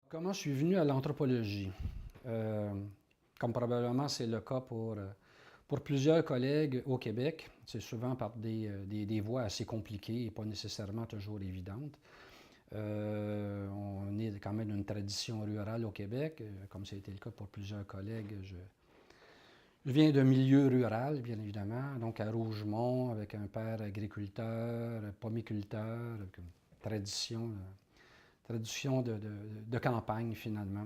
Comment je suis venu à l'anthropologie? Comme probablement c'est le cas pour plusieurs collègues au Québec, c'est souvent par des voies assez compliquées et pas nécessairement toujours évidentes. On est quand même d'une tradition rurale au Québec, comme ça a été le cas pour plusieurs collègues. Je viens d'un milieu rural, bien évidemment, donc à Rougemont, avec un père agriculteur, pomiculteur, avec une tradition de campagne finalement.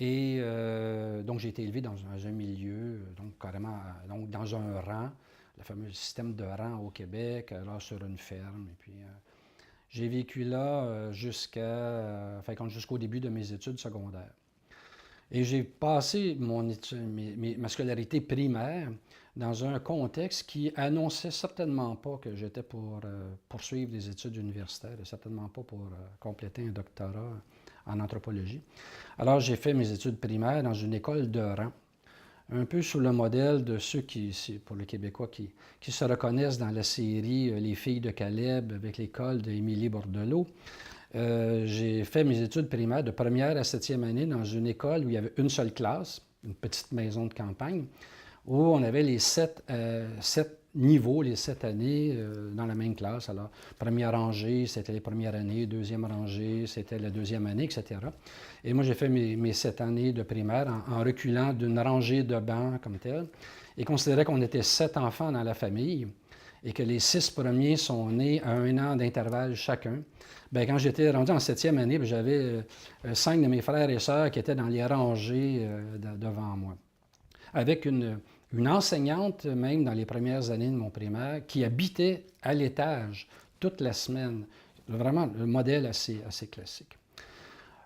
Et donc j'ai été élevé dans un milieu, donc carrément donc dans un rang, le fameux système de rang au Québec, là sur une ferme. Et puis j'ai vécu là jusqu'au début de mes études secondaires. Et j'ai passé ma scolarité primaire dans un contexte qui annonçait certainement pas que j'étais pour poursuivre des études universitaires, et certainement pas pour compléter un doctorat en anthropologie. Alors j'ai fait mes études primaires dans une école de rang, un peu sous le modèle de ceux pour les Québécois, qui se reconnaissent dans la série Les filles de Caleb avec l'école d'Émilie Bordelot. J'ai fait mes études primaires de première à septième année dans une école où il y avait une seule classe, une petite maison de campagne, où on avait les sept niveaux, les 7 années dans la même classe. Alors, première rangée, c'était les premières années, deuxième rangée, c'était la deuxième année, etc. Et moi, j'ai fait mes 7 années de primaire en reculant d'une rangée de bancs comme tel, et considérait qu'on était 7 enfants dans la famille, et que les 6 premiers sont nés à 1 an d'intervalle chacun. Bien, quand j'étais rendu en 7e année, j'avais 5 de mes frères et sœurs qui étaient dans les rangées devant moi. Avec une enseignante, même dans les premières années de mon primaire, qui habitait à l'étage toute la semaine. Vraiment, le modèle assez classique.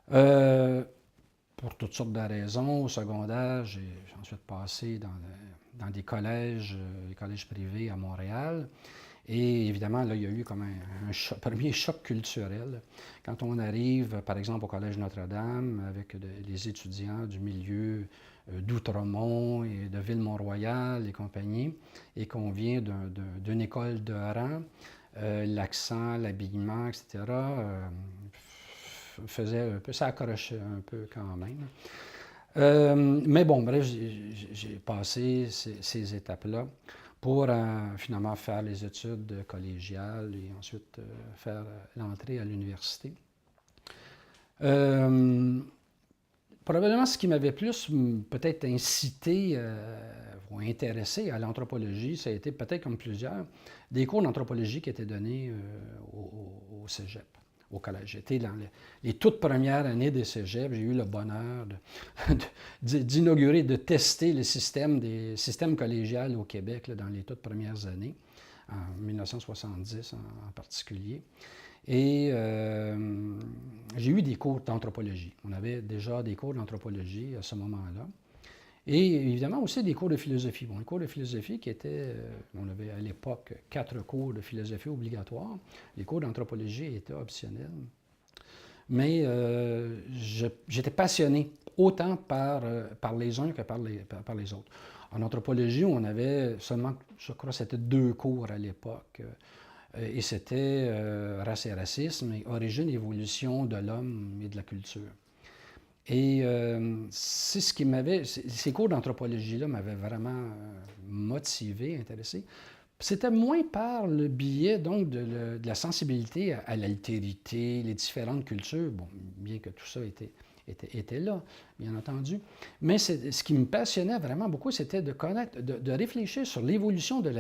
Pour toutes sortes de raisons, au secondaire, j'ai ensuite passé dans des collèges, les collèges privés à Montréal. Et évidemment, là, il y a eu comme un premier choc culturel. Quand on arrive, par exemple, au Collège Notre-Dame, avec les étudiants du milieu d'Outremont et de Ville-Mont-Royal et compagnie, et qu'on vient d'une école de rang, l'accent, l'habillement, etc., faisait un peu, ça accrochait un peu quand même. Mais bon, bref, j'ai passé ces étapes-là pour finalement faire les études collégiales et ensuite faire l'entrée à l'université. Probablement ce qui m'avait plus peut-être incité ou intéressé à l'anthropologie, ça a été peut-être comme plusieurs, des cours d'anthropologie qui étaient donnés au cégep, au collège. J'étais dans les toutes premières années des cégeps, j'ai eu le bonheur d'inaugurer, de tester le des systèmes collégial au Québec là, dans les toutes premières années, en 1970 en particulier. Et j'ai eu des cours d'anthropologie. On avait déjà des cours d'anthropologie à ce moment-là. Et évidemment aussi des cours de philosophie. Bon, les cours de philosophie qui étaient, on avait à l'époque 4 cours de philosophie obligatoires. Les cours d'anthropologie étaient optionnels. Mais j'étais passionné autant par les uns que par les autres. En anthropologie, on avait seulement, je crois, c'était 2 cours à l'époque. Et c'était Race et racisme et Origine et évolution de l'homme et de la culture. Et c'est ce qui ces cours d'anthropologie-là m'avaient vraiment motivé, intéressé. C'était moins par le biais donc de la sensibilité à l'altérité, les différentes cultures, bon, bien que tout ça était là, bien entendu. Mais ce qui me passionnait vraiment beaucoup, c'était de connaître, de réfléchir sur l'évolution de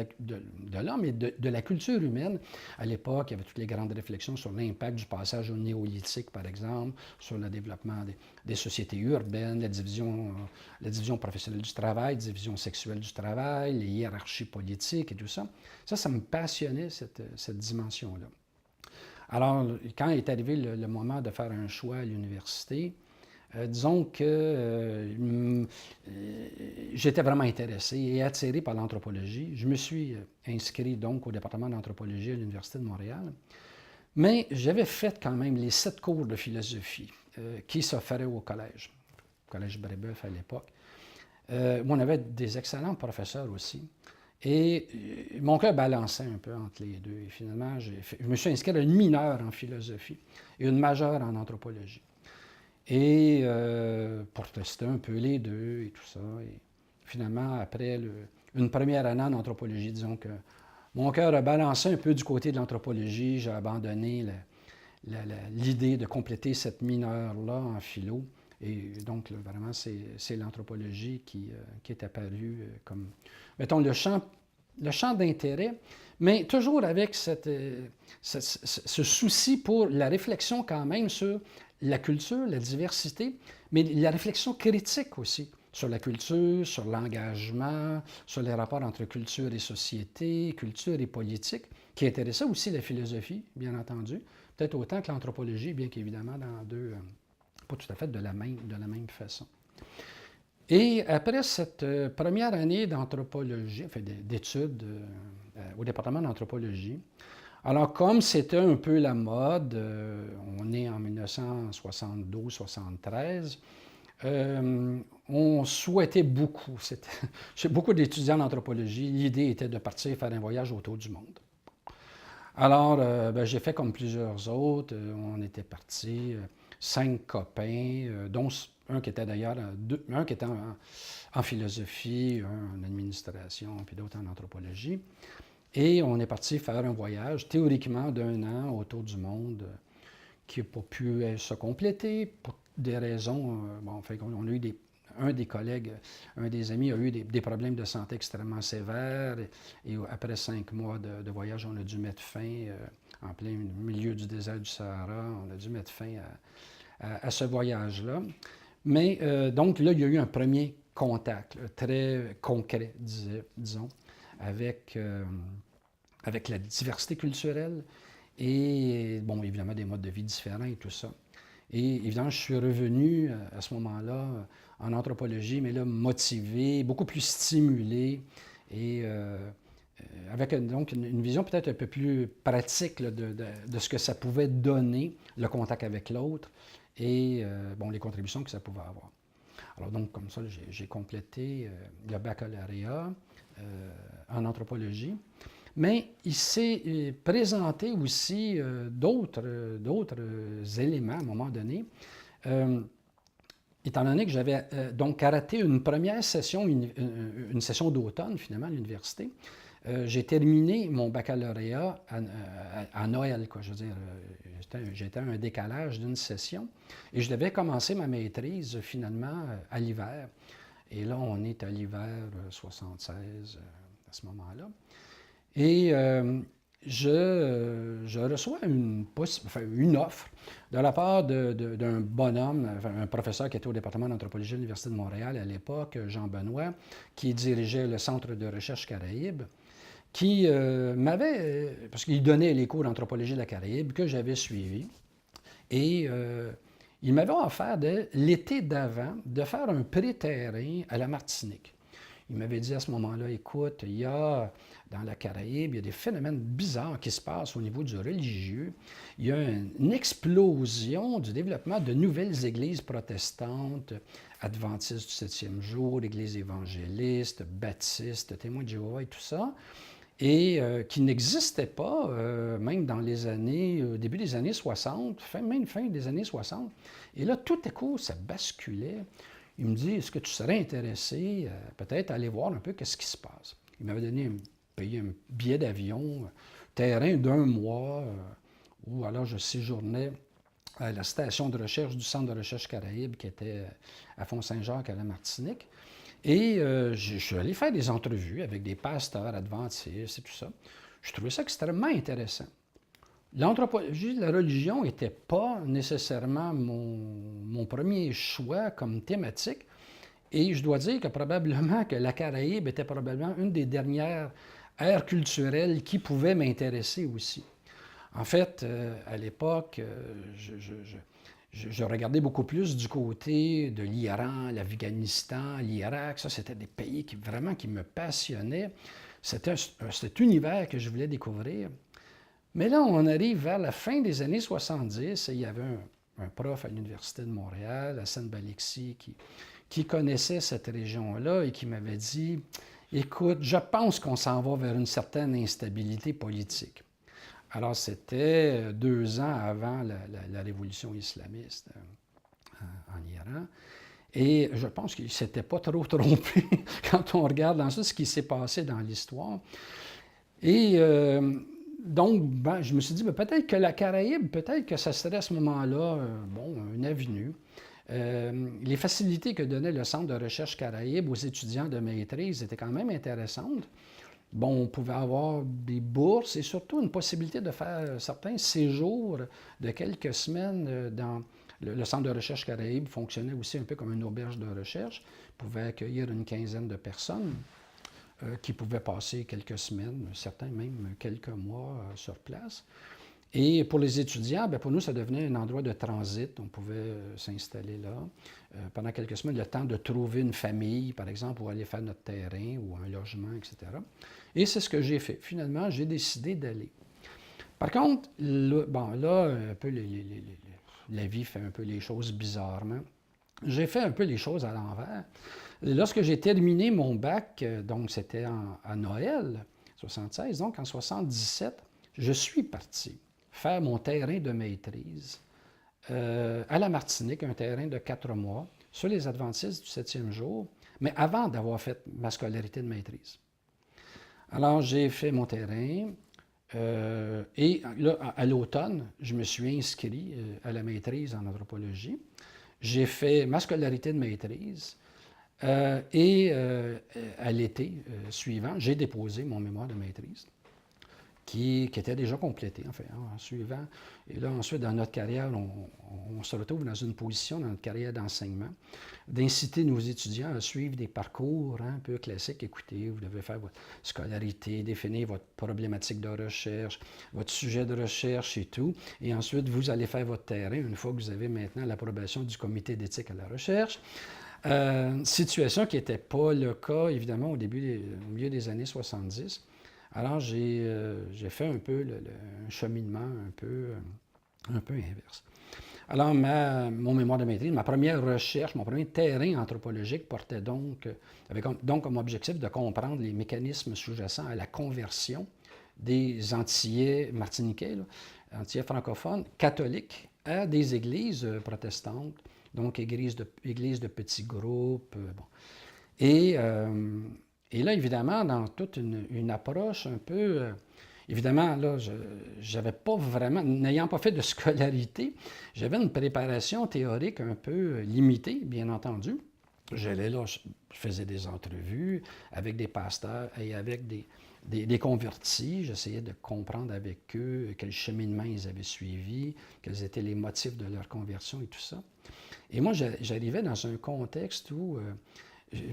l'homme et de la culture humaine. À l'époque, il y avait toutes les grandes réflexions sur l'impact du passage au néolithique, par exemple, sur le développement des sociétés urbaines, la division professionnelle du travail, la division sexuelle du travail, les hiérarchies politiques et tout ça. Ça me passionnait, cette dimension-là. Alors, quand est arrivé le moment de faire un choix à l'université, disons que j'étais vraiment intéressé et attiré par l'anthropologie. Je me suis inscrit donc au département d'anthropologie à l'Université de Montréal. Mais j'avais fait quand même les 7 cours de philosophie qui s'offraient au collège Brébeuf à l'époque. On avait des excellents professeurs aussi. Et mon cœur balançait un peu entre les deux. Et finalement, je me suis inscrit à une mineure en philosophie et une majeure en anthropologie. Et pour tester un peu les deux et tout ça. Et finalement, après une première année en anthropologie, disons que mon cœur a balancé un peu du côté de l'anthropologie. J'ai abandonné l'idée de compléter cette mineure-là en philo. Et donc, là, vraiment, c'est l'anthropologie qui est apparue comme, mettons, le champ d'intérêt, mais toujours avec ce souci pour la réflexion quand même sur la culture, la diversité, mais la réflexion critique aussi sur la culture, sur l'engagement, sur les rapports entre culture et société, culture et politique, qui intéressait aussi la philosophie, bien entendu, peut-être autant que l'anthropologie, bien qu'évidemment dans deux, pas tout à fait de la même façon. Et après cette première année d'anthropologie, enfin d'études au département d'anthropologie, alors comme c'était un peu la mode, on est en 1972-73, on souhaitait beaucoup, chez beaucoup d'étudiants en anthropologie, l'idée était de partir faire un voyage autour du monde. Alors, j'ai fait comme plusieurs autres. On était partis, 5 copains, dont un qui était d'ailleurs, un qui était en philosophie, un en administration, puis d'autres en anthropologie. Et on est parti faire un voyage, théoriquement d'1 an autour du monde, qui n'a pas pu se compléter pour des raisons. On a eu un des collègues, un des amis a eu des problèmes de santé extrêmement sévères et après 5 mois de voyage, on a dû mettre fin, en plein milieu du désert du Sahara, on a dû mettre fin à ce voyage-là. Mais donc là, il y a eu un premier contact là, très concret, disons, avec la diversité culturelle et, bon, évidemment, des modes de vie différents et tout ça. Et évidemment, je suis revenu à ce moment-là en anthropologie, mais là, motivé, beaucoup plus stimulé et avec donc une vision peut-être un peu plus pratique là, de ce que ça pouvait donner, le contact avec l'autre et bon, les contributions que ça pouvait avoir. Alors donc, comme ça, j'ai complété le baccalauréat en anthropologie. Mais il s'est présenté aussi d'autres éléments à un moment donné. Étant donné que j'avais donc raté une première session, une session d'automne finalement à l'université, j'ai terminé mon baccalauréat à Noël, quoi. Je veux dire, j'étais à un décalage d'une session et je devais commencer ma maîtrise finalement à l'hiver. Et là, on est à l'hiver 76 à ce moment-là. Et je reçois une offre de la part d'un bonhomme, un professeur qui était au département d'anthropologie de l'Université de Montréal à l'époque, Jean Benoît, qui dirigeait le Centre de recherche Caraïbes, qui m'avait, parce qu'il donnait les cours d'anthropologie de la Caraïbe que j'avais suivis, et il m'avait offert l'été d'avant de faire un pré-terrain à la Martinique. Il m'avait dit à ce moment-là, écoute, il y a dans la Caraïbe, il y a des phénomènes bizarres qui se passent au niveau du religieux. Il y a une explosion du développement de nouvelles églises protestantes, adventistes du 7e jour, églises évangélistes, baptistes, témoins de Jéhovah et tout ça, et qui n'existaient pas, même dans les années, début des années 60, même fin des années 60. Et là, tout à coup, ça basculait. Il me dit, est-ce que tu serais intéressé peut-être à aller voir un peu qu'est-ce qui se passe? Il m'avait payé un billet d'avion, terrain d'1 mois, où alors je séjournais à la station de recherche du Centre de recherche Caraïbe qui était à Font-Saint-Jacques, à la Martinique. Et je suis allé faire des entrevues avec des pasteurs adventistes et tout ça. Je trouvais ça extrêmement intéressant. L'anthropologie de la religion n'était pas nécessairement mon premier choix comme thématique. Et je dois dire que probablement que la Caraïbe était probablement une des dernières aires culturelles qui pouvait m'intéresser aussi. En fait, à l'époque, je regardais beaucoup plus du côté de l'Iran, l'Afghanistan, l'Irak. Ça, c'était des pays qui me passionnaient. C'était cet univers que je voulais découvrir. Mais là, on arrive vers la fin des années 70 et il y avait un prof à l'Université de Montréal, Hassan Balexi, qui connaissait cette région-là et qui m'avait dit, écoute, je pense qu'on s'en va vers une certaine instabilité politique. Alors, c'était 2 ans avant la révolution islamiste en Iran. Et je pense qu'il ne s'était pas trop trompé quand on regarde dans ça ce qui s'est passé dans l'histoire. Et donc, ben, je me suis dit, ben, peut-être que la Caraïbe, peut-être que ça serait à ce moment-là, bon, une avenue. Les facilités que donnait le Centre de recherche Caraïbe aux étudiants de maîtrise étaient quand même intéressantes. Bon, on pouvait avoir des bourses et surtout une possibilité de faire certains séjours de quelques semaines dans le Centre de recherche Caraïbe fonctionnait aussi un peu comme une auberge de recherche. Il pouvait accueillir une quinzaine de personnes qui pouvaient passer quelques semaines, certains même quelques mois sur place. Et pour les étudiants, bien, pour nous, ça devenait un endroit de transit. On pouvait s'installer là pendant quelques semaines, le temps de trouver une famille, par exemple, pour aller faire notre terrain ou un logement, etc. Et c'est ce que j'ai fait. Finalement, j'ai décidé d'aller. Par contre, là, bon, là un peu la vie fait un peu les choses bizarrement. J'ai fait un peu les choses à l'envers. Lorsque j'ai terminé mon bac, donc c'était à Noël 76, donc en 77, je suis parti faire mon terrain de maîtrise à la Martinique, un terrain de 4 mois, sur les adventistes du 7e jour, mais avant d'avoir fait ma scolarité de maîtrise. Alors, j'ai fait mon terrain et là, à l'automne, je me suis inscrit à la maîtrise en anthropologie. J'ai fait ma scolarité de maîtrise et à l'été suivant, j'ai déposé mon mémoire de maîtrise qui était déjà complété, en fait, en suivant. Et là, ensuite, dans notre carrière, on se retrouve dans une position, dans notre carrière d'enseignement, d'inciter nos étudiants à suivre des parcours un peu classiques. Écoutez, vous devez faire votre scolarité, définir votre problématique de recherche, votre sujet de recherche et tout. Et ensuite, vous allez faire votre terrain une fois que vous avez maintenant l'approbation du comité d'éthique à la recherche. Situation qui n'était pas le cas, évidemment, au milieu des années 70. Alors, j'ai fait un peu un cheminement un peu inverse. Alors, mon mémoire de maîtrise, ma première recherche, mon premier terrain anthropologique portait avait donc comme objectif de comprendre les mécanismes sous-jacents à la conversion des Antillais martiniquais, là, Antillais francophones, catholiques, à des églises protestantes, donc églises de petits groupes. Bon. Et là, évidemment, dans toute une approche un peu... évidemment, là, je n'avais pas vraiment... N'ayant pas fait de scolarité, j'avais une préparation théorique un peu limitée, bien entendu. J'allais là, je faisais des entrevues avec des pasteurs et avec des convertis. J'essayais de comprendre avec eux quel cheminement ils avaient suivi, quels étaient les motifs de leur conversion et tout ça. Et moi, j'arrivais dans un contexte où...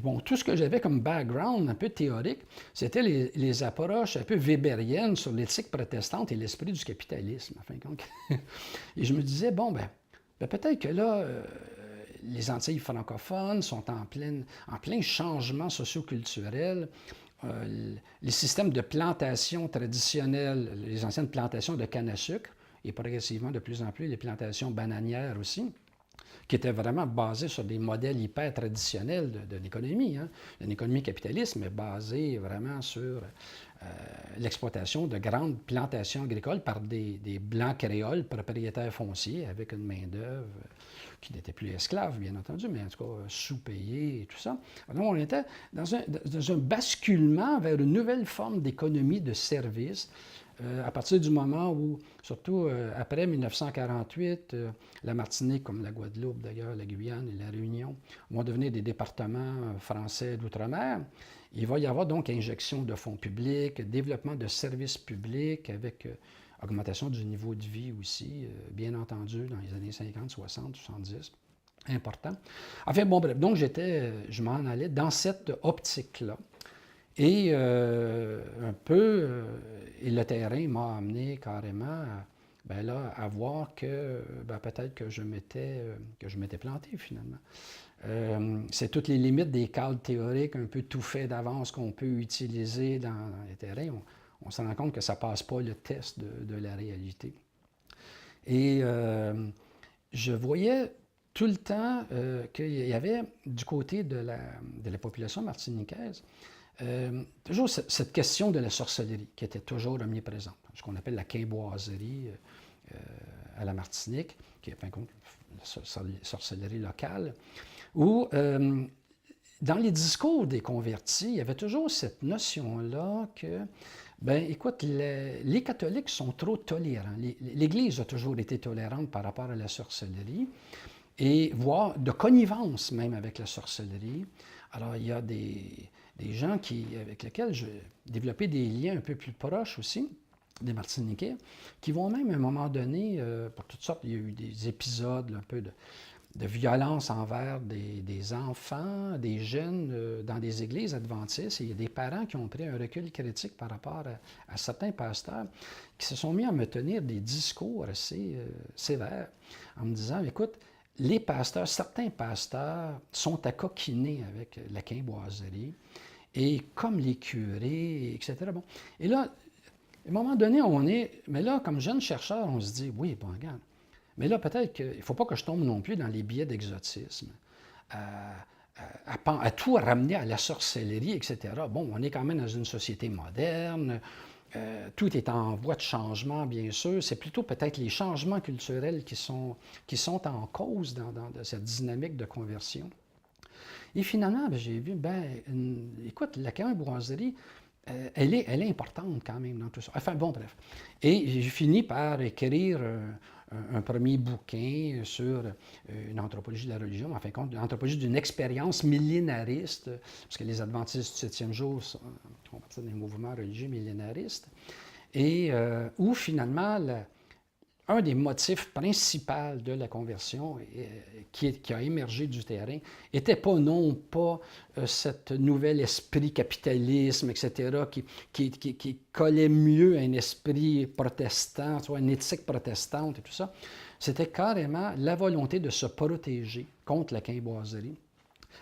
bon, tout ce que j'avais comme background un peu théorique, c'était les approches un peu weberiennes sur l'éthique protestante et l'esprit du capitalisme, en fin de compte. Et je me disais, bon, ben peut-être que là, les Antilles francophones sont en plein changement socio-culturel. Les systèmes de plantation traditionnels, les anciennes plantations de canne à sucre, et progressivement de plus en plus les plantations bananières aussi, qui était vraiment basé sur des modèles hyper traditionnels de l'économie. Hein. Une économie capitaliste, mais basée vraiment sur l'exploitation de grandes plantations agricoles par des blancs créoles, propriétaires fonciers, avec une main-d'œuvre qui n'était plus esclave, bien entendu, mais en tout cas sous-payée et tout ça. Alors, on était dans un basculement vers une nouvelle forme d'économie de service. À partir du moment où, surtout après 1948, la Martinique, comme la Guadeloupe d'ailleurs, la Guyane et la Réunion, vont devenir des départements français d'outre-mer. Il va y avoir donc injection de fonds publics, développement de services publics avec augmentation du niveau de vie aussi, bien entendu, dans les années 50, 60, 70. Important. Enfin, bon, bref, donc je m'en allais dans cette optique-là. Et un peu, et le terrain m'a amené carrément à voir que peut-être que je m'étais planté finalement. C'est toutes les limites des cadres théoriques un peu tout faits d'avance qu'on peut utiliser dans les terrains. on se rend compte que ça ne passe pas le test de la réalité. Et je voyais tout le temps qu'il y avait du côté de la population martiniquaise toujours cette question de la sorcellerie qui était toujours omniprésente, ce qu'on appelle la quimboiserie à la Martinique, qui est la sorcellerie locale, où dans les discours des convertis, il y avait toujours cette notion-là que, ben, écoute, les catholiques sont trop tolérants. L'Église a toujours été tolérante par rapport à la sorcellerie, et voire de connivence même avec la sorcellerie. Alors, il y a des gens avec lesquels j'ai développé des liens un peu plus proches aussi, des Martiniquais, qui vont même à un moment donné, pour toutes sortes, il y a eu des épisodes un peu de violence envers des enfants, des jeunes dans des églises adventistes. Et il y a des parents qui ont pris un recul critique par rapport à certains pasteurs qui se sont mis à me tenir des discours assez sévères en me disant, écoute, les pasteurs, certains pasteurs sont à coquiner avec la quimboiserie, et comme les curés, etc. Bon. Et là, à un moment donné, mais là, comme jeune chercheur, on se dit, oui, bon, regarde, mais là, peut-être qu'il ne faut pas que je tombe non plus dans les biais d'exotisme, à tout ramener à la sorcellerie, etc. Bon, on est quand même dans une société moderne, tout est en voie de changement, bien sûr. C'est plutôt peut-être les changements culturels qui sont en cause dans cette dynamique de conversion. Et finalement, j'ai vu, écoute, la quimboiserie, elle est importante quand même dans tout ça. Enfin, bon, bref. Et j'ai fini par écrire un premier bouquin sur une anthropologie de la religion, en fin de compte, une anthropologie d'une expérience millénariste, parce que les adventistes du 7e jour font partie des mouvements religieux millénaristes, et où finalement, un des motifs principaux de la conversion qui a émergé du terrain n'était pas cet nouvel esprit capitalisme, etc., qui collait mieux à un esprit protestant, soit une éthique protestante et tout ça. C'était carrément la volonté de se protéger contre la quimboiserie.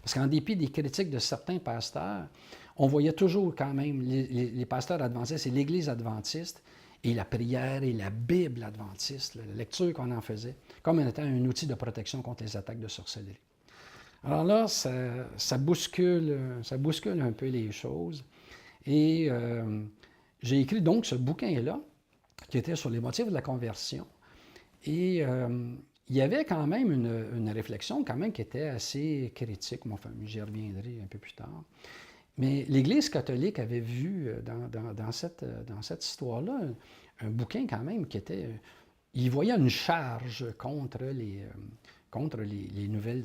Parce qu'en dépit des critiques de certains pasteurs, on voyait toujours quand même les pasteurs adventistes et l'Église adventiste et la prière et la Bible adventiste, la lecture qu'on en faisait, comme étant un outil de protection contre les attaques de sorcellerie. Alors là, ça bouscule un peu les choses. Et j'ai écrit donc ce bouquin-là, qui était sur les motifs de la conversion. Et il y avait quand même une réflexion quand même qui était assez critique. Enfin, j'y reviendrai un peu plus tard. Mais l'Église catholique avait vu dans cette histoire-là un bouquin quand même qui était... il voyait une charge contre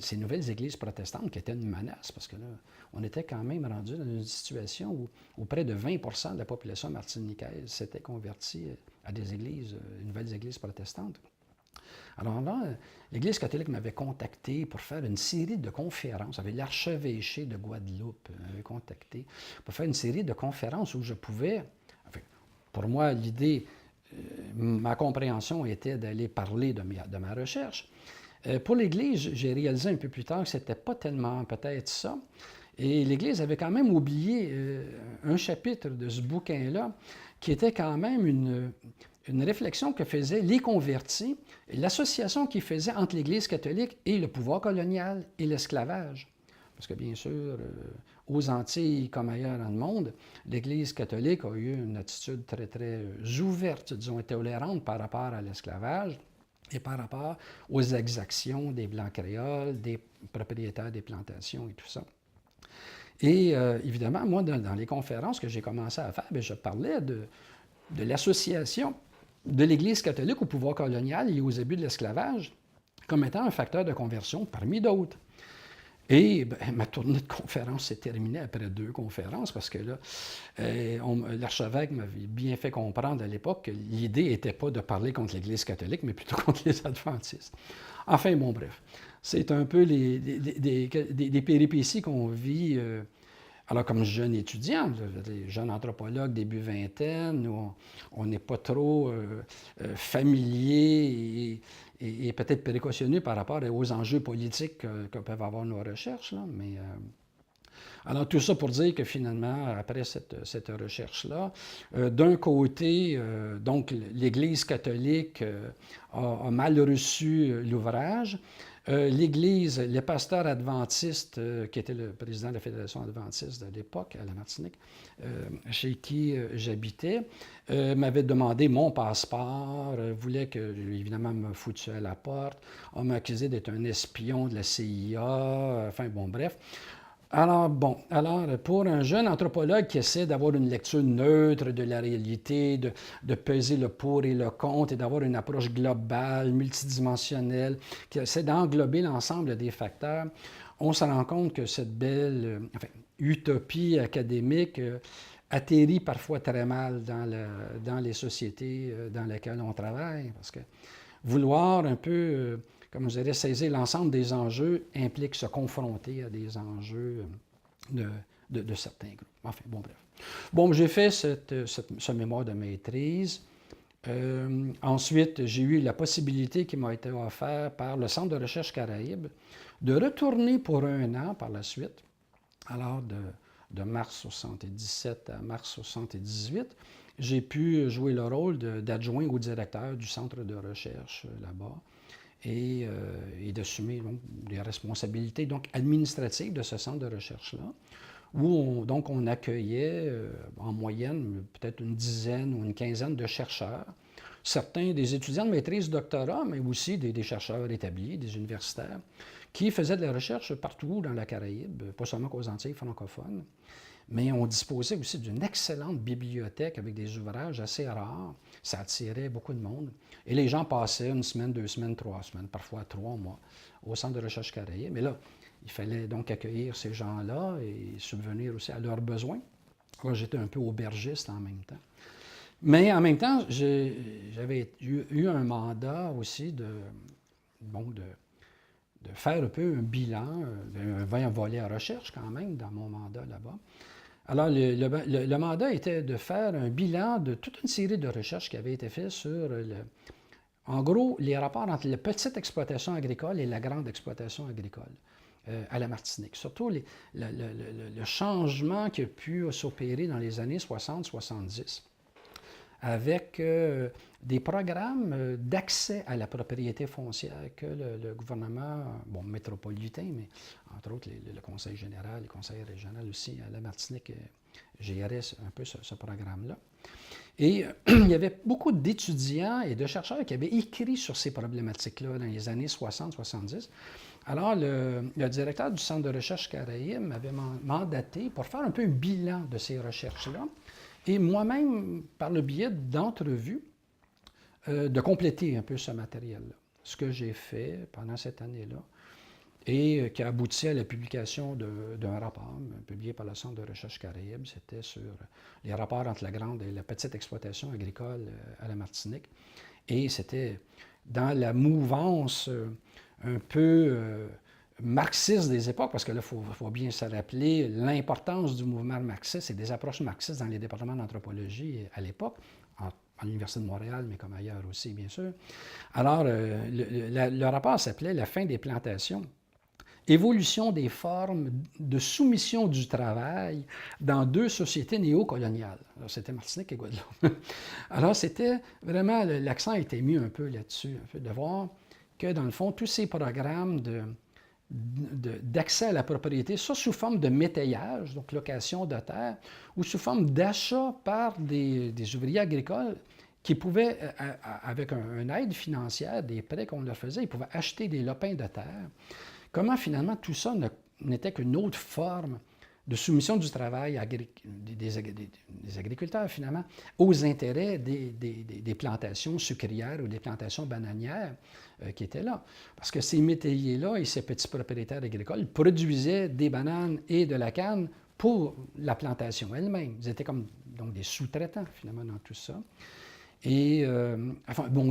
ces nouvelles églises protestantes qui étaient une menace, parce que là, on était quand même rendu dans une situation où près de 20% de la population martiniquaise s'était convertie à des nouvelles églises protestantes. Alors là, l'Église catholique m'avait contacté pour faire une série de conférences. L'archevêché de Guadeloupe m'avait contacté pour faire une série de conférences où je pouvais... Enfin, pour moi, l'idée, ma compréhension était d'aller parler de ma recherche. Pour l'Église, j'ai réalisé un peu plus tard que ce n'était pas tellement peut-être ça. Et l'Église avait quand même oublié un chapitre de ce bouquin-là qui était quand même une réflexion que faisaient les convertis, et l'association qu'ils faisaient entre l'Église catholique et le pouvoir colonial et l'esclavage. Parce que bien sûr, aux Antilles comme ailleurs dans le monde, l'Église catholique a eu une attitude très, très ouverte, disons, et tolérante par rapport à l'esclavage et par rapport aux exactions des Blancs créoles, des propriétaires des plantations et tout ça. Et évidemment, moi, dans les conférences que j'ai commencé à faire, je parlais de l'association de l'Église catholique au pouvoir colonial et aux abus de l'esclavage comme étant un facteur de conversion parmi d'autres. Et ma tournée de conférences s'est terminée après 2 conférences parce que là, l'archevêque m'avait bien fait comprendre à l'époque que l'idée n'était pas de parler contre l'Église catholique, mais plutôt contre les adventistes. Enfin, bon, bref, c'est un peu des péripéties qu'on vit... alors, comme jeune étudiant, jeune anthropologue, début vingtaine, on n'est pas trop familier et peut-être précautionneux par rapport aux enjeux politiques que peuvent avoir nos recherches. Là, mais Alors, tout ça pour dire que finalement, après cette recherche-là, d'un côté, donc l'Église catholique a mal reçu l'ouvrage. L'Église, les pasteurs adventistes, qui était le président de la Fédération adventiste de l'époque, à la Martinique, chez qui j'habitais, m'avait demandé mon passeport, voulait que, évidemment, me foutu à la porte. On m'a accusé d'être un espion de la CIA, enfin, bon, bref. Alors, pour un jeune anthropologue qui essaie d'avoir une lecture neutre de la réalité, de peser le pour et le contre et d'avoir une approche globale, multidimensionnelle, qui essaie d'englober l'ensemble des facteurs, on se rend compte que cette belle utopie académique atterrit parfois très mal dans les sociétés dans lesquelles on travaille, parce que vouloir un peu comme je dirais, saisir l'ensemble des enjeux implique se confronter à des enjeux de certains groupes. Enfin, bon, bref. Bon, j'ai fait ce mémoire de maîtrise. Ensuite, j'ai eu la possibilité qui m'a été offerte par le Centre de recherche Caraïbes de retourner pour un an par la suite, alors de mars 1977 à mars 1978. J'ai pu jouer le rôle d'adjoint au directeur du centre de recherche là-bas. Et d'assumer des responsabilités donc, administratives de ce centre de recherche-là, où on accueillait en moyenne peut-être une dizaine ou une quinzaine de chercheurs, certains des étudiants de maîtrise doctorat, mais aussi des chercheurs établis, des universitaires, qui faisaient de la recherche partout dans la Caraïbe, pas seulement qu'aux Antilles francophones. Mais on disposait aussi d'une excellente bibliothèque avec des ouvrages assez rares. Ça attirait beaucoup de monde. Et les gens passaient une semaine, 2 semaines, 3 semaines, parfois 3 mois au Centre de recherche Caraïbes. Mais là, il fallait donc accueillir ces gens-là et subvenir aussi à leurs besoins. Moi, j'étais un peu aubergiste en même temps. Mais en même temps, j'avais eu un mandat aussi de faire un peu un bilan, un volet à recherche quand même dans mon mandat là-bas. Alors, le mandat était de faire un bilan de toute une série de recherches qui avaient été faites sur, en gros, les rapports entre la petite exploitation agricole et la grande exploitation agricole à la Martinique. Surtout le changement qui a pu s'opérer dans les années 60-70 avec des programmes d'accès à la propriété foncière que le gouvernement, métropolitain, mais entre autres le Conseil général, le Conseil régional aussi à la Martinique gérait un peu ce programme-là. Et il y avait beaucoup d'étudiants et de chercheurs qui avaient écrit sur ces problématiques-là dans les années 60-70. Alors, le directeur du Centre de recherche Caraïbes m'avait mandaté pour faire un peu un bilan de ces recherches-là. Et moi-même, par le biais d'entrevues, de compléter un peu ce matériel-là. Ce que j'ai fait pendant cette année-là et qui a abouti à la publication d'un rapport publié par le Centre de recherche Caraïbes. C'était sur les rapports entre la grande et la petite exploitation agricole à la Martinique. Et c'était dans la mouvance un peu marxiste des époques, parce que là, il faut bien se rappeler l'importance du mouvement marxiste et des approches marxistes dans les départements d'anthropologie à l'époque, à l'Université de Montréal, mais comme ailleurs aussi, bien sûr. Alors, le rapport s'appelait « La fin des plantations ». Évolution des formes de soumission du travail dans 2 sociétés néocoloniales. Alors, c'était Martinique et Guadeloupe. Alors, c'était vraiment, l'accent était mis un peu là-dessus, de voir que, dans le fond, tous ces programmes d'accès à la propriété, soit sous forme de métayage, donc location de terre, ou sous forme d'achat par des ouvriers agricoles qui pouvaient, avec une aide financière, des prêts qu'on leur faisait, ils pouvaient acheter des lopins de terre. Comment finalement tout ça n'était qu'une autre forme de soumission du travail des agriculteurs finalement aux intérêts des plantations sucrières ou des plantations bananières qui étaient là. Parce que ces métayers-là et ces petits propriétaires agricoles produisaient des bananes et de la canne pour la plantation elle-même. Ils étaient comme donc des sous-traitants finalement dans tout ça. Et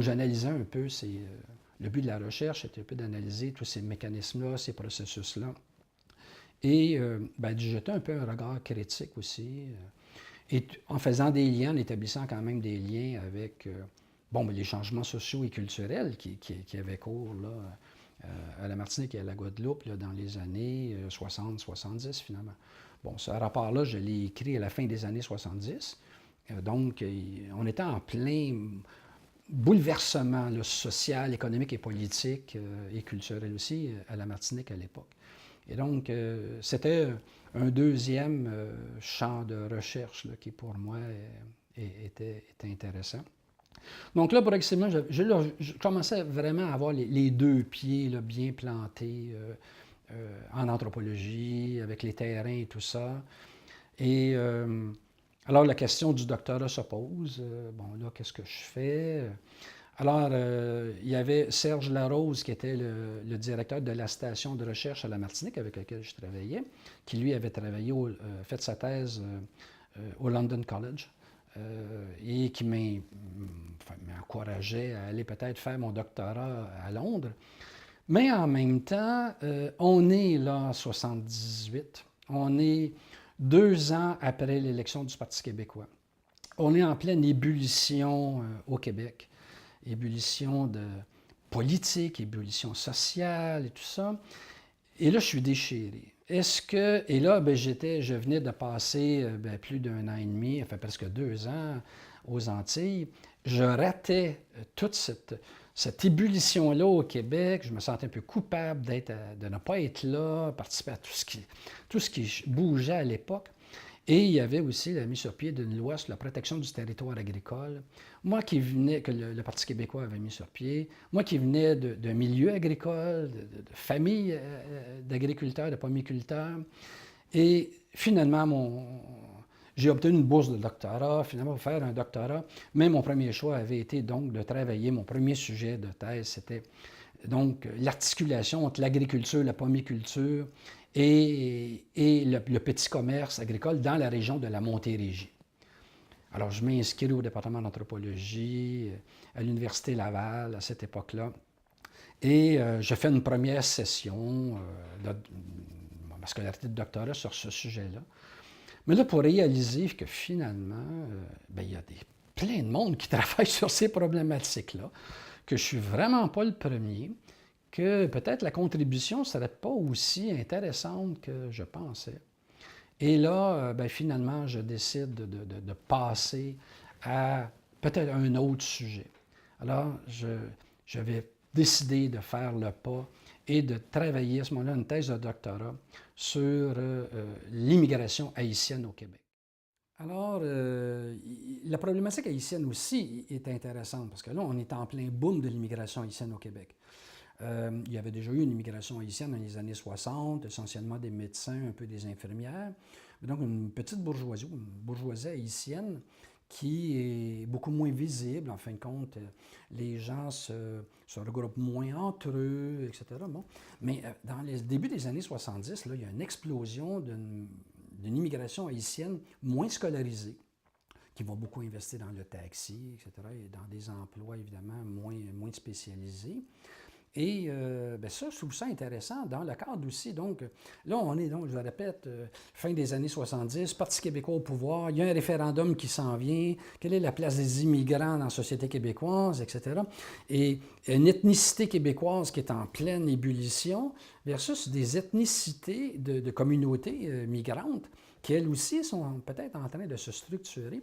j'analysais un peu le but de la recherche était un peu d'analyser tous ces mécanismes-là, ces processus-là. Et de jeter un peu un regard critique aussi. Et en faisant des liens, en établissant quand même des liens avec les changements sociaux et culturels qui avaient cours là, à la Martinique et à la Guadeloupe là, dans les années 60-70 finalement. Bon, ce rapport-là, je l'ai écrit à la fin des années 70. Donc, on était en plein bouleversement là, social, économique et politique et culturel aussi à la Martinique à l'époque. Et donc, c'était un deuxième champ de recherche là, qui, pour moi, était intéressant. Donc là, progressivement, je commençais vraiment à avoir les deux pieds là, bien plantés en anthropologie, avec les terrains et tout ça. Et alors, la question du doctorat se pose. Bon, là, qu'est-ce que je fais? Alors, il y avait Serge Larose, qui était le directeur de la station de recherche à la Martinique, avec laquelle je travaillais, qui, lui, avait travaillé, fait sa thèse au London College, et qui m'encourageait à aller peut-être faire mon doctorat à Londres. Mais en même temps, on est là en 78, on est 2 ans après l'élection du Parti québécois. On est en pleine ébullition au Québec, ébullition de politique, ébullition sociale et tout ça. Et là, je suis déchiré. Et là, je venais de passer plus d'1 an et demi, enfin presque 2 ans aux Antilles. Je ratais toute cette ébullition-là au Québec. Je me sentais un peu coupable de ne pas être là, participer à tout ce qui bougeait à l'époque. Et il y avait aussi la mise sur pied d'une loi sur la protection du territoire agricole. Moi qui venais, que le Parti québécois avait mis sur pied, moi qui venais d'un milieu agricole, de famille d'agriculteurs, de pommiculteurs. Et finalement, j'ai obtenu une bourse de doctorat, finalement, pour faire un doctorat. Mais mon premier choix avait été donc de travailler, mon premier sujet de thèse, c'était donc l'articulation entre l'agriculture, la pommiculture et le petit commerce agricole dans la région de la Montérégie. Alors, je m'inscris au département d'anthropologie à l'Université Laval à cette époque-là. Et je fais une première session de ma scolarité de doctorat sur ce sujet-là. Mais là, pour réaliser que finalement, il y a plein de monde qui travaille sur ces problématiques-là, que je ne suis vraiment pas le premier, que peut-être la contribution ne serait pas aussi intéressante que je pensais. Et là, finalement, je décide de passer à peut-être un autre sujet. Alors, je vais décider de faire le pas et de travailler à ce moment-là une thèse de doctorat sur l'immigration haïtienne au Québec. Alors, la problématique haïtienne aussi est intéressante parce que là, on est en plein boom de l'immigration haïtienne au Québec. Il y avait déjà eu une immigration haïtienne dans les années 60, essentiellement des médecins, un peu des infirmières. Mais donc, une petite bourgeoisie, une bourgeoisie haïtienne qui est beaucoup moins visible. En fin de compte, les gens se regroupent moins entre eux, etc. Bon. Mais dans les débuts des années 70, là, il y a une explosion d'une immigration haïtienne moins scolarisée, qui va beaucoup investir dans le taxi, etc., et dans des emplois, évidemment, moins spécialisés. Et ça, je trouve ça intéressant dans le cadre aussi. Donc, là, on est, donc, je le répète, fin des années 70, Parti québécois au pouvoir, il y a un référendum qui s'en vient, quelle est la place des immigrants dans la société québécoise, etc. Et une ethnicité québécoise qui est en pleine ébullition versus des ethnicités de communautés migrantes qui, elles aussi, sont peut-être en train de se structurer.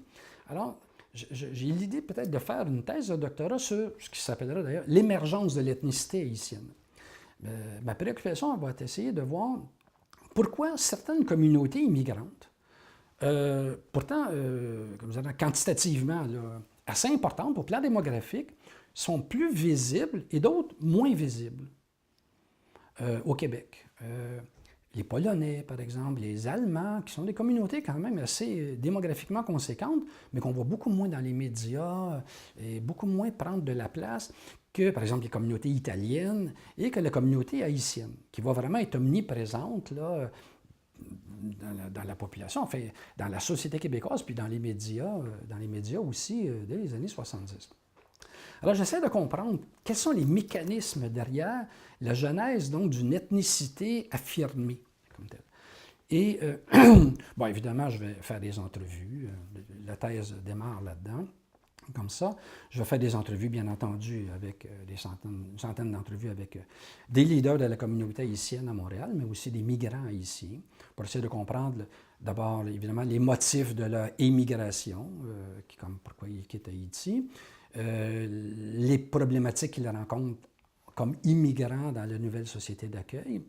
Alors, j'ai l'idée peut-être de faire une thèse de doctorat sur ce qui s'appellera d'ailleurs l'émergence de l'ethnicité haïtienne. Ma préoccupation va être d'essayer de voir pourquoi certaines communautés immigrantes, pourtant, comme vous savez, quantitativement là, assez importantes au plan démographique, sont plus visibles et d'autres moins visibles au Québec. Les Polonais, par exemple, les Allemands, qui sont des communautés quand même assez démographiquement conséquentes, mais qu'on voit beaucoup moins dans les médias et beaucoup moins prendre de la place que, par exemple, les communautés italiennes et que la communauté haïtienne, qui va vraiment être omniprésente là, dans la population, enfin, dans la société québécoise, puis dans les médias aussi dès les années 70. Alors, j'essaie de comprendre quels sont les mécanismes derrière la genèse donc d'une ethnicité affirmée comme telle. Et, bon, évidemment, je vais faire des entrevues. La thèse démarre là-dedans. comme ça. Je vais faire des entrevues, bien entendu, avec une centaine d'entrevues avec des leaders de la communauté haïtienne à Montréal, mais aussi des migrants haïtiens, pour essayer de comprendre d'abord, évidemment, les motifs de leur émigration, comme pourquoi ils quittent Haïti, les problématiques qu'ils rencontrent comme immigrants dans la nouvelle société d'accueil.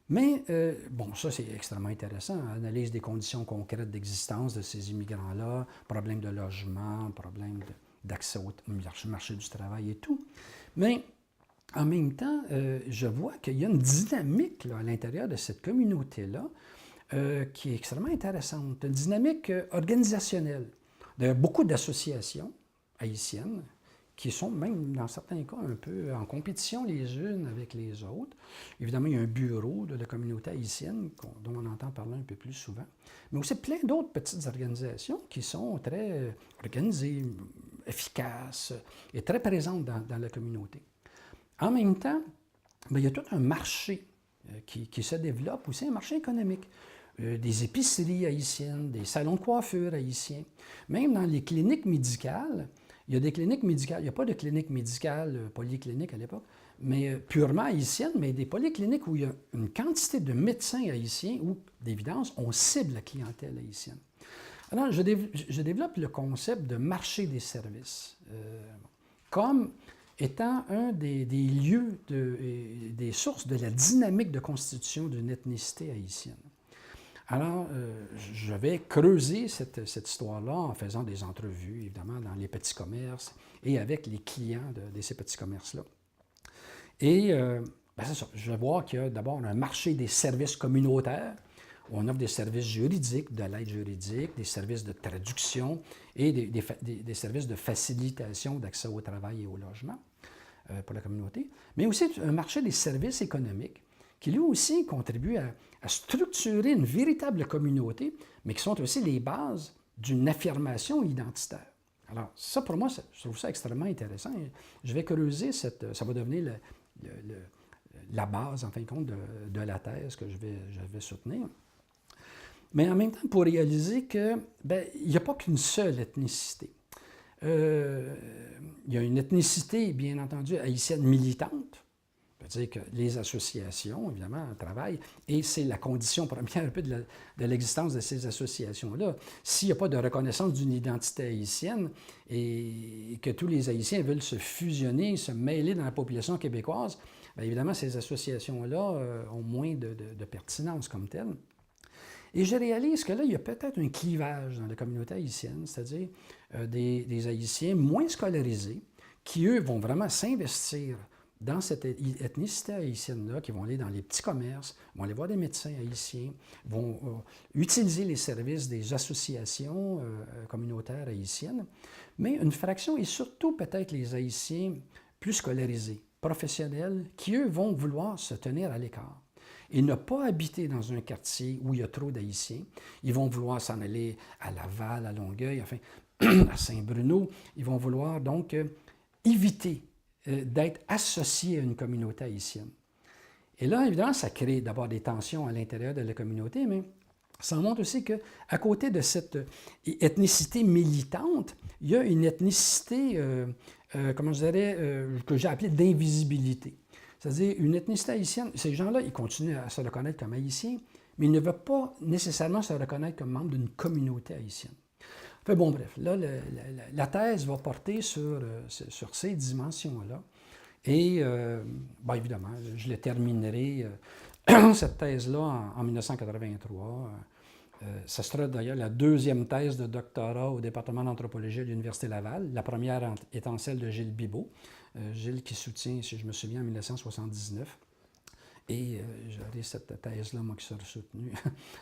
Mais, bon, ça c'est extrêmement intéressant, analyse des conditions concrètes d'existence de ces immigrants-là, problèmes de logement, problèmes d'accès au marché du travail et tout. Mais, en même temps, je vois qu'il y a une dynamique là, à l'intérieur de cette communauté-là qui est extrêmement intéressante, une dynamique organisationnelle. Il y a beaucoup d'associations haïtiennes qui sont même, dans certains cas, un peu en compétition les unes avec les autres. Évidemment, il y a un bureau de la communauté haïtienne dont on entend parler un peu plus souvent, mais aussi plein d'autres petites organisations qui sont très organisées, efficaces et très présentes dans la communauté. En même temps, bien, il y a tout un marché qui se développe, aussi un marché économique. Des épiceries haïtiennes, des salons de coiffure haïtiens. Même dans les cliniques médicales, il y a des cliniques médicales. Il n'y a pas de clinique médicale polyclinique à l'époque, mais purement haïtienne, mais des polycliniques où il y a une quantité de médecins haïtiens où, d'évidence, on cible la clientèle haïtienne. Alors, je développe le concept de marché des services comme étant un des lieux, des sources de la dynamique de constitution d'une ethnicité haïtienne. Alors, je vais creuser cette histoire-là en faisant des entrevues, évidemment, dans les petits commerces et avec les clients de ces petits commerces-là. Et ben c'est ça, je vais voir qu'il y a d'abord un marché des services communautaires, où on offre des services juridiques, de l'aide juridique, des services de traduction et des services de facilitation d'accès au travail et au logement pour la communauté, mais aussi un marché des services économiques qui lui aussi contribue à structurer une véritable communauté, mais qui sont aussi les bases d'une affirmation identitaire. Alors, ça, pour moi, je trouve ça extrêmement intéressant. Je vais creuser ça va devenir la base, en fin de compte, de la thèse que je vais soutenir. Mais en même temps, pour réaliser qu'il n'y a pas qu'une seule ethnicité. Il y a une ethnicité, bien entendu, haïtienne militante. C'est-à-dire que les associations, évidemment, travaillent, et c'est la condition première un peu de l'existence de ces associations-là. S'il n'y a pas de reconnaissance d'une identité haïtienne et que tous les Haïtiens veulent se fusionner, se mêler dans la population québécoise, bien évidemment, ces associations-là ont moins de pertinence comme telles. Et je réalise que là, il y a peut-être un clivage dans la communauté haïtienne, c'est-à-dire des Haïtiens moins scolarisés qui, eux, vont vraiment s'investir dans cette ethnicité haïtienne-là, qui vont aller dans les petits commerces, vont aller voir des médecins haïtiens, vont utiliser les services des associations communautaires haïtiennes, mais une fraction, et surtout peut-être les Haïtiens plus scolarisés, professionnels, qui, eux, vont vouloir se tenir à l'écart et ne pas habiter dans un quartier où il y a trop d'Haïtiens. Ils vont vouloir s'en aller à Laval, à Longueuil, enfin, à Saint-Bruno. Ils vont vouloir donc éviter d'être associés à une communauté haïtienne. Et là, évidemment, ça crée d'abord des tensions à l'intérieur de la communauté, mais ça montre aussi qu'à côté de cette ethnicité militante, il y a une ethnicité, comment je dirais, que j'ai appelée d'invisibilité. C'est-à-dire une ethnicité haïtienne, ces gens-là, ils continuent à se reconnaître comme haïtiens, mais ils ne veulent pas nécessairement se reconnaître comme membre d'une communauté haïtienne. Enfin, bon, bref, là, la thèse va porter sur ces dimensions-là. Et, évidemment, je le terminerai, cette thèse-là, en 1983. Ça sera d'ailleurs la deuxième thèse de doctorat au département d'anthropologie de l'Université Laval, la première étant celle de Gilles Bibeau. Gilles qui soutient, si je me souviens, en 1979. Et j'aurai cette thèse-là, moi, qui sera soutenue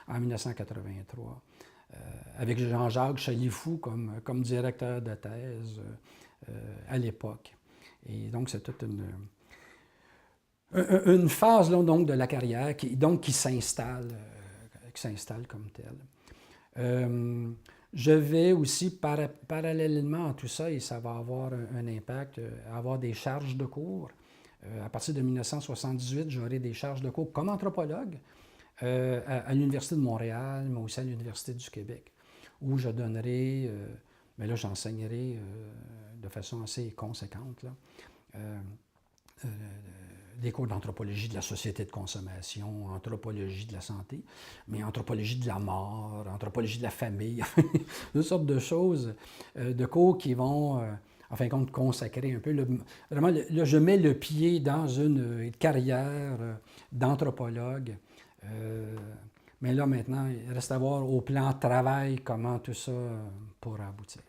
en 1983. Avec Jean-Jacques Chalifou comme directeur de thèse à l'époque. Et donc, c'est toute une phase là, donc, de la carrière qui s'installe comme telle. Je vais aussi, parallèlement à tout ça, et ça va avoir un impact, avoir des charges de cours. À partir de 1978, j'aurai des charges de cours comme anthropologue, à l'Université de Montréal, mais aussi à l'Université du Québec, où je donnerai Mais là, j'enseignerai de façon assez conséquente là, euh, euh, des cours d'anthropologie de la société de consommation, anthropologie de la santé, mais anthropologie de la mort, anthropologie de la famille, toutes sortes de choses, de cours qui vont, en fin de compte, consacrer un peu. Vraiment, là, je mets le pied dans une carrière d'anthropologue. Mais là, maintenant, il reste à voir au plan travail comment tout ça pourra aboutir.